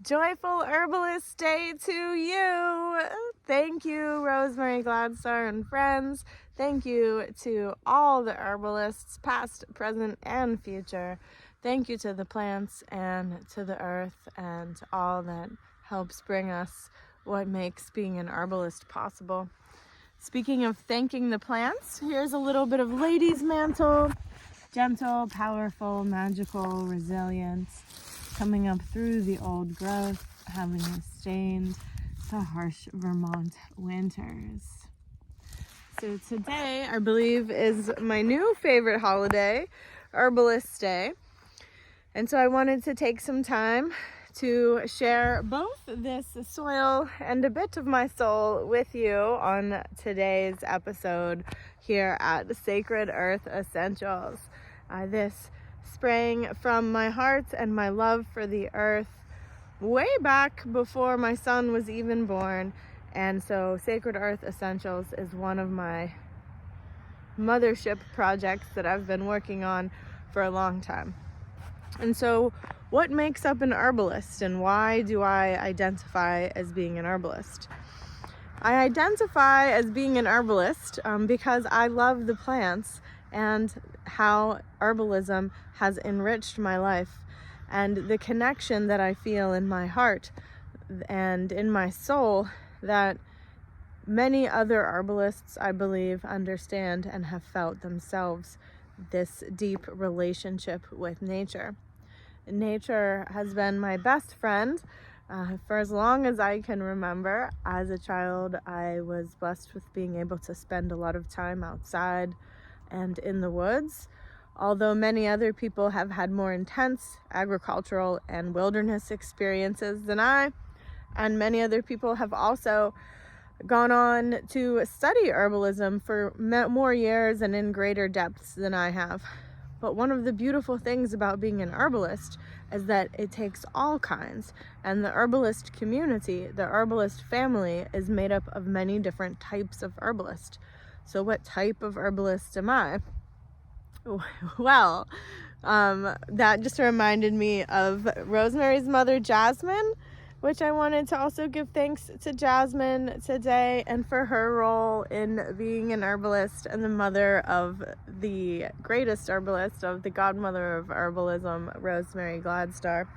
Joyful Herbalist Day to you. Thank you, Rosemary Gladstar and friends. Thank you to all the herbalists, past, present, and future. Thank you to the plants and to the earth and to all that helps bring us what makes being an herbalist possible. Speaking of thanking the plants, here's a little bit of Lady's Mantle. Gentle, powerful, magical, resilient, coming up through the old growth, having sustained the harsh Vermont winters. So today, I believe, is my new favorite holiday, Herbalist Day. And so I wanted to take some time to share both this soil and a bit of my soul with you on today's episode here at Sacred Earth Essentials. This sprang from my heart and my love for the earth way back before my son was even born. And so Sacred Earth Essentials is one of my mothership projects that I've been working on for a long time. And so what makes up an herbalist, and why do I identify as being an herbalist? I identify as being an herbalist because I love the plants and how herbalism has enriched my life, and the connection that I feel in my heart and in my soul that many other herbalists, I believe, understand and have felt themselves, this deep relationship with nature. Nature has been my best friend for as long as I can remember. As a child, I was blessed with being able to spend a lot of time outside and in the woods, although many other people have had more intense agricultural and wilderness experiences than I, and many other people have also gone on to study herbalism for more years and in greater depths than I have. But one of the beautiful things about being an herbalist is that it takes all kinds, and the herbalist community, the herbalist family, is made up of many different types of herbalist. So what type of herbalist am I? Well, that just reminded me of Rosemary's mother, Jasmine, which I wanted to also give thanks to Jasmine today and for her role in being an herbalist and the mother of the greatest herbalist, of the godmother of herbalism, Rosemary Gladstar.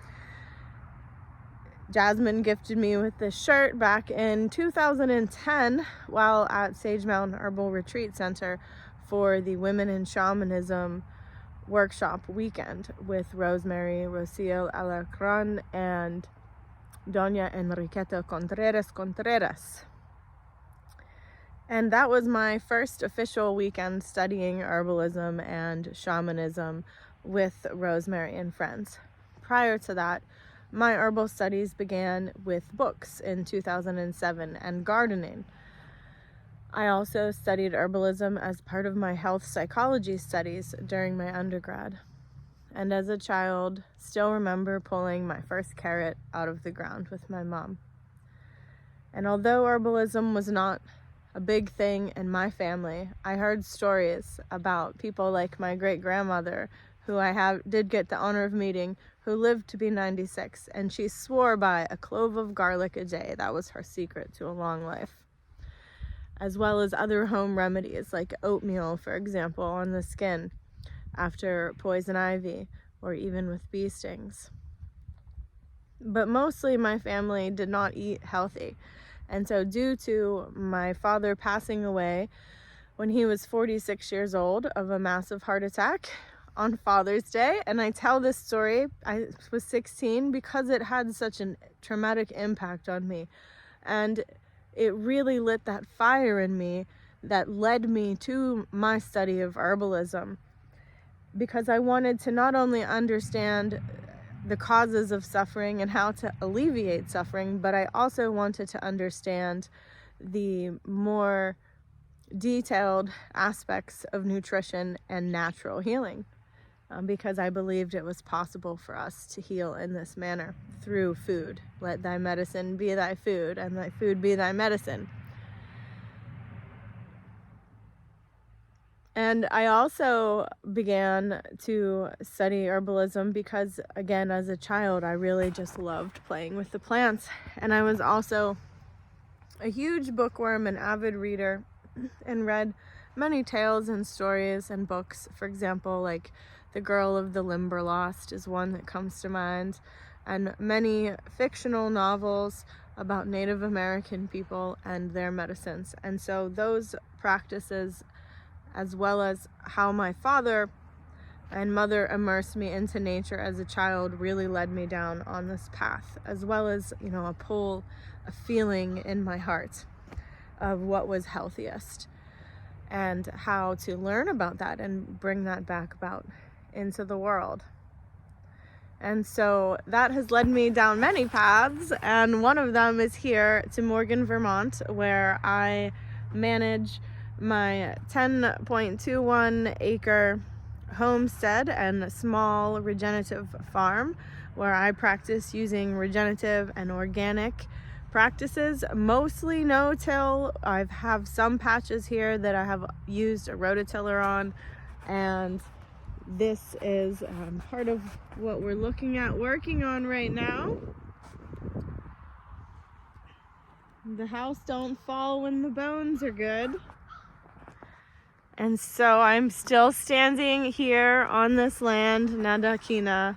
Jasmine gifted me with this shirt back in 2010 while at Sage Mountain Herbal Retreat Center for the Women in Shamanism workshop weekend with Rosemary, Rocio Alacron, and Doña Enriqueta Contreras. And that was my first official weekend studying herbalism and shamanism with Rosemary and friends. Prior to that, my herbal studies began with books in 2007 and gardening. I also studied herbalism as part of my health psychology studies during my undergrad. And as a child, still remember pulling my first carrot out of the ground with my mom. And although herbalism was not a big thing in my family, I heard stories about people like my great-grandmother, who I did get the honor of meeting, who lived to be 96, and she swore by a clove of garlic a day. That was her secret to a long life. As well as other home remedies like oatmeal, for example, on the skin after poison ivy, or even with bee stings. But mostly my family did not eat healthy. And so due to my father passing away when he was 46 years old of a massive heart attack on Father's Day, and I tell this story, I was 16, because it had such a traumatic impact on me. And it really lit that fire in me that led me to my study of herbalism, because I wanted to not only understand the causes of suffering and how to alleviate suffering, but I also wanted to understand the more detailed aspects of nutrition and natural healing, because I believed it was possible for us to heal in this manner through food. Let thy medicine be thy food, and thy food be thy medicine. And I also began to study herbalism because, again, as a child, I really just loved playing with the plants. And I was also a huge bookworm and avid reader and read many tales and stories and books. For example, like The Girl of the Limberlost is one that comes to mind, and many fictional novels about Native American people and their medicines. And so those practices, as well as how my father and mother immersed me into nature as a child, really led me down on this path, as well as, a pull, a feeling in my heart of what was healthiest and how to learn about that and bring that back about into the world. And so that has led me down many paths, and one of them is here to Morgan, Vermont, where I manage my 10.21 acre homestead and small regenerative farm, where I practice using regenerative and organic practices, mostly no-till. I have some patches here that I have used a rototiller on, and this is part of what we're looking at working on right now. The house don't fall when the bones are good. And so I'm still standing here on this land, Nadakina,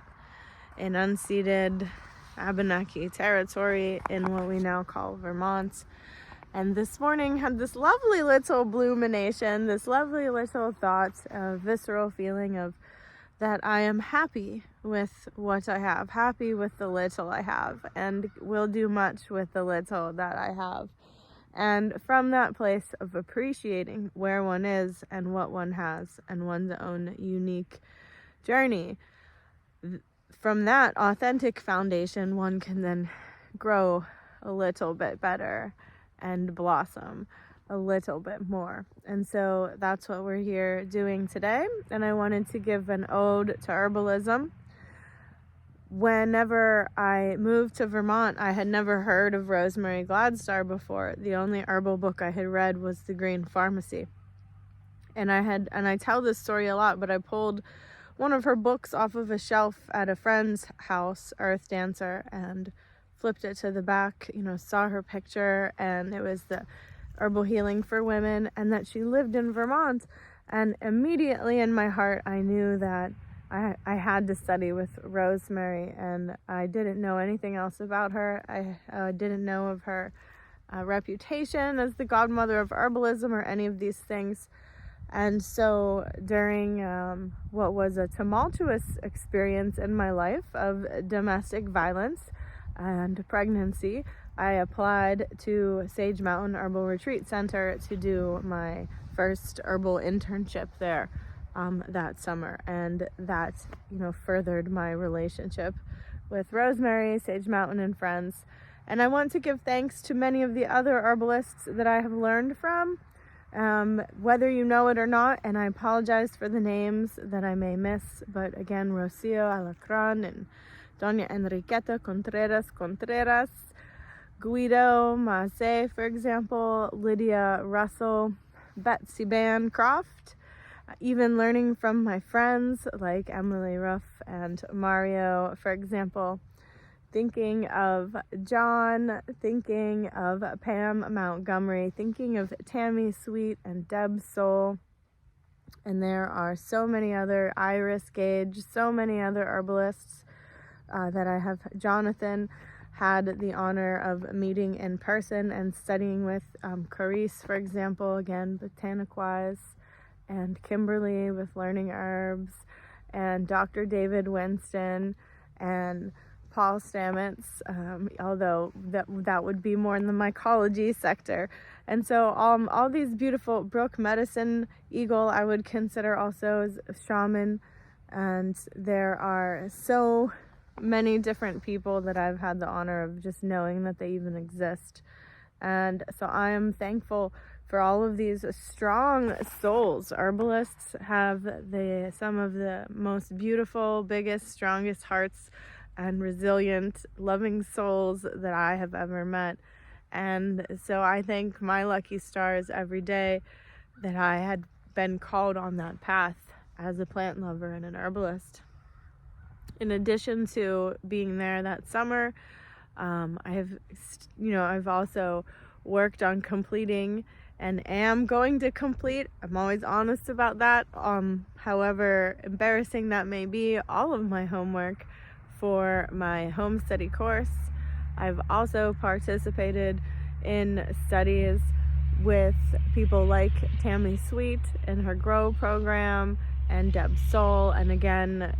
in unceded Abenaki territory in what we now call Vermont. And this morning had this lovely little illumination, this lovely little thought, a visceral feeling of that I am happy with what I have, happy with the little I have, and will do much with the little that I have. And from that place of appreciating where one is and what one has and one's own unique journey, from that authentic foundation, one can then grow a little bit better and blossom a little bit more. And so that's what we're here doing today. And I wanted to give an ode to herbalism. Whenever I moved to Vermont, I had never heard of Rosemary Gladstar before. The only herbal book I had read was The Green Pharmacy. And I tell this story a lot, but I pulled one of her books off of a shelf at a friend's house, Earth Dancer, and flipped it to the back, saw her picture, and it was the herbal healing for women, and that she lived in Vermont. And immediately in my heart, I knew that I had to study with Rosemary, and I didn't know anything else about her. I didn't know of her reputation as the godmother of herbalism or any of these things. And so during what was a tumultuous experience in my life of domestic violence and pregnancy, I applied to Sage Mountain Herbal Retreat Center to do my first herbal internship there that summer, and that furthered my relationship with Rosemary, Sage Mountain, and friends. And I want to give thanks to many of the other herbalists that I have learned from, whether you know it or not, and I apologize for the names that I may miss, but again, Rocio Alacran and Doña Enriqueta Contreras, Guido Maze, for example, Lydia Russell, Betsy Bancroft, even learning from my friends like Emily Ruff and Mario, for example, thinking of John, thinking of Pam Montgomery, thinking of Tammy Sweet and Deb Soul. And there are so many other, Iris Gage, so many other herbalists that I have. Jonathan had the honor of meeting in person and studying with, Carice, for example, again, botanic-wise, and Kimberly with learning herbs, and Dr. David Winston, and Paul Stamets, although that would be more in the mycology sector. And so all these beautiful, Brooke Medicine Eagle I would consider also as a shaman, and there are so many different people that I've had the honor of just knowing that they even exist. And so I am thankful for all of these strong souls. Herbalists have some of the most beautiful, biggest, strongest hearts and resilient, loving souls that I have ever met. And so I thank my lucky stars every day that I had been called on that path as a plant lover and an herbalist. In addition to being there that summer, I've also worked on completing and am going to complete. I'm always honest about that. However embarrassing that may be, all of my homework for my home study course. I've also participated in studies with people like Tammy Sweet and her Grow program and Deb Soul, and again,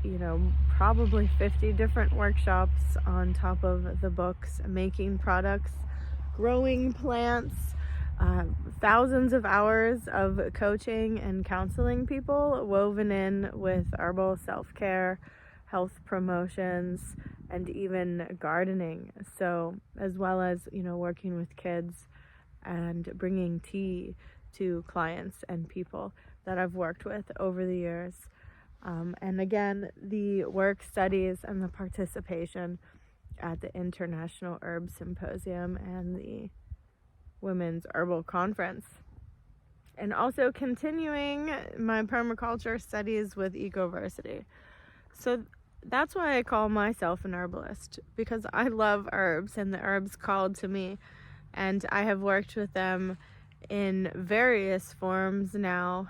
probably 50 different workshops on top of the books, making products, growing plants, thousands of hours of coaching and counseling people woven in with herbal self-care, health promotions, and even gardening. So, as well as, working with kids and bringing tea to clients and people that I've worked with over the years. And again, the work studies and the participation at the International Herb Symposium and the Women's Herbal Conference. And also continuing my permaculture studies with Ecoversity. So that's why I call myself an herbalist, because I love herbs and the herbs called to me. And I have worked with them in various forms now,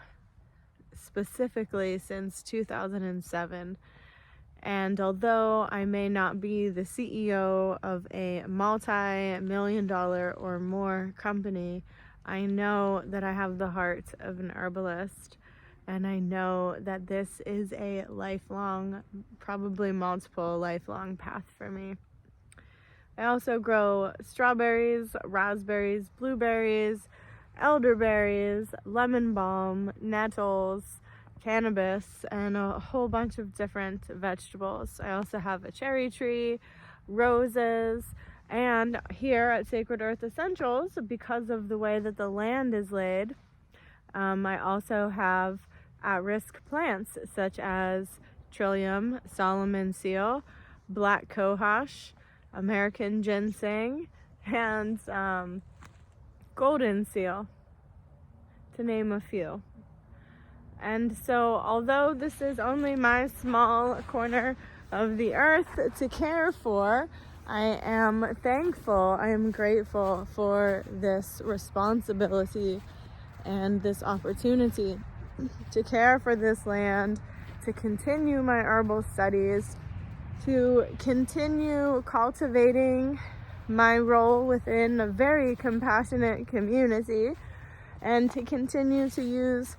specifically since 2007. And although I may not be the CEO of a multi-million-dollar or more company, I know that I have the heart of an herbalist, and I know that this is a lifelong, probably multiple lifelong path for me. I also grow strawberries, raspberries, blueberries, elderberries, lemon balm, nettles, cannabis, and a whole bunch of different vegetables. I also have a cherry tree, roses, and here at Sacred Earth Essentials, because of the way that the land is laid, I also have at-risk plants such as Trillium, Solomon seal, black cohosh, American ginseng, and golden seal, to name a few. And so, although this is only my small corner of the earth to care for, I am thankful, I am grateful for this responsibility and this opportunity to care for this land, to continue my herbal studies, to continue cultivating my role within a very compassionate community, and to continue to use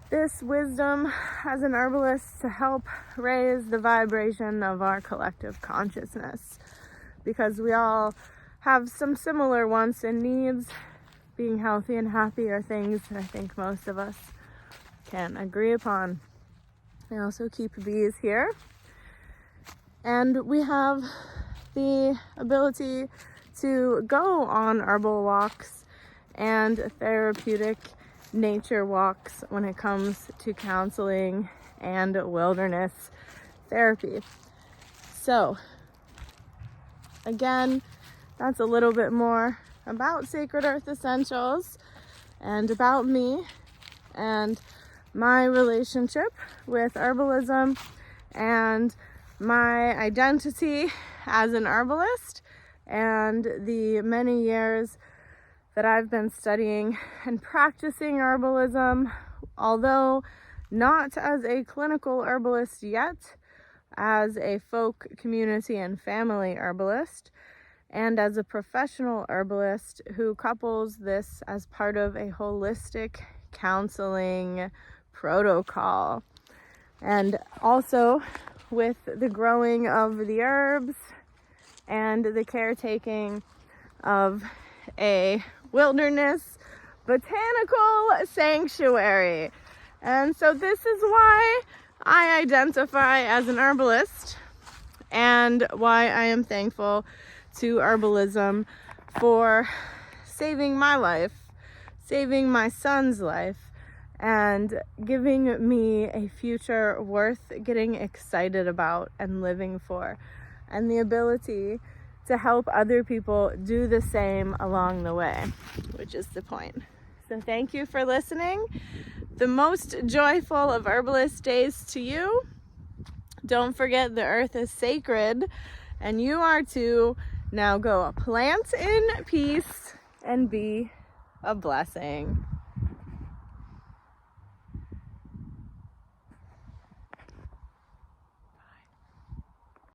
this wisdom as an herbalist to help raise the vibration of our collective consciousness, because we all have some similar wants and needs. Being healthy and happy are things that I think most of us can agree upon. I also keep bees here, and we have the ability to go on herbal walks and therapeutic nature walks when it comes to counseling and wilderness therapy. So again, that's a little bit more about Sacred Earth Essentials and about me and my relationship with herbalism and my identity as an herbalist and the many years that I've been studying and practicing herbalism, although not as a clinical herbalist yet, as a folk, community, and family herbalist, and as a professional herbalist who couples this as part of a holistic counseling protocol. And also with the growing of the herbs and the caretaking of a wilderness botanical sanctuary. And so this is why I identify as an herbalist and why I am thankful to herbalism for saving my life, saving my son's life, and giving me a future worth getting excited about and living for, and the ability to help other people do the same along the way, which is the point. So thank you for listening. the most joyful of herbalist days to you. Don't forget the earth is sacred, and you are too. Now go plant in peace and be a blessing.